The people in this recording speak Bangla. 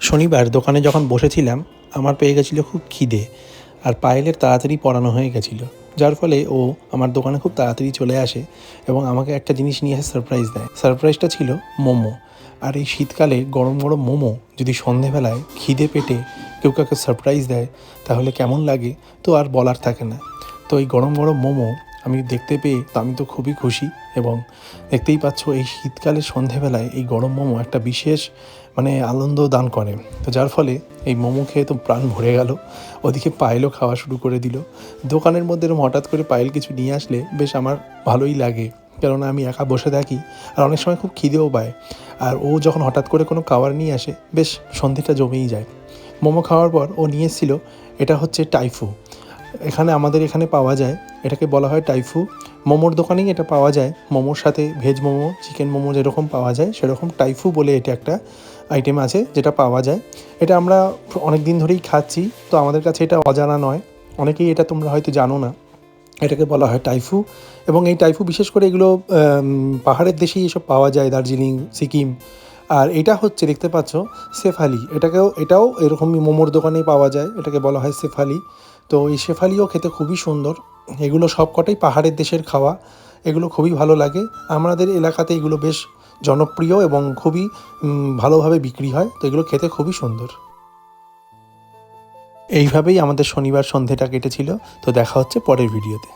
শনিবার দোকানে যখন বসেছিলাম আমার পেয়ে গেছিলো খুব খিদে, আর পায়েলের তাড়াতাড়ি পড়ানো হয়ে গেছিলো, যার ফলে ও আমার দোকানে খুব তাড়াতাড়ি চলে আসে এবং আমাকে একটা জিনিস নিয়ে এসে সারপ্রাইজ দেয়। সারপ্রাইজটা ছিল মোমো। আর এই শীতকালে গরম গরম মোমো যদি সন্ধেবেলায় খিদে পেটে কেউ কাউকে সারপ্রাইজ দেয় তাহলে কেমন লাগে তো আর বলার থাকে না। তো এই গরম গরম মোমো আমি দেখতে পেয়ে তো আমি তো খুবই খুশি, এবং দেখতেই পাচ্ছ এই শীতকালের সন্ধেবেলায় এই গরম মোমো একটা বিশেষ আনন্দ দান করে। তো যার ফলে এই মোমো খেয়ে তো প্রাণ ভরে গেল। ওদিকে পায়েলও খাওয়া শুরু করে দিল। দোকানের মধ্যে এরকম হঠাৎ করে পায়েল কিছু নিয়ে আসলে বেশ আমার ভালোই লাগে, কেননা আমি একা বসে থাকি আর অনেক সময় খুব খিদেও পায়। আর ও যখন হঠাৎ করে কোনো খাবার নিয়ে আসে বেশ সন্ধেটা জমেই যায়। মোমো খাওয়ার পর ও নিয়ে এসেছিলো, এটা হচ্ছে টাইফু। আমাদের এখানে পাওয়া যায়, এটাকে বলা হয় টাইফু। মোমোর দোকানেই এটা পাওয়া যায়। মোমোর সাথে ভেজ মোমো, চিকেন মোমো যেরকম পাওয়া যায় সেরকম টাইফু বলে এটা একটা আইটেম আছে যেটা পাওয়া যায়। এটা আমরা অনেক দিন ধরেই খাচ্ছি, তো আমাদের কাছে এটা অজানা নয়। অনেকেই এটা তোমরা হয়তো জানো না, এটাকে বলা হয় টাইফু। এবং এই টাইফু বিশেষ করে এগুলো পাহাড়ের দেশেই এসব পাওয়া যায়, দার্জিলিং, সিকিম। আর এটা হচ্ছে দেখতে পাচ্ছ শেফালি, এটাও এরকমই মোমোর দোকানেই পাওয়া যায়, এটাকে বলা হয় শেফালি। তো এই শেফালিও খেতে খুবই সুন্দর। এগুলো সবকটাই পাহাড়ের দেশের খাওয়া, এগুলো খুবই ভালো লাগে। আমাদের এলাকাতে এগুলো বেশ জনপ্রিয় এবং খুবই ভালোভাবে বিক্রি হয়, তো এগুলো খেতে খুবই সুন্দর। এইভাবেই আমাদের শনিবার সন্ধেটা কেটেছিল। তো দেখা হচ্ছে পরের ভিডিওতে।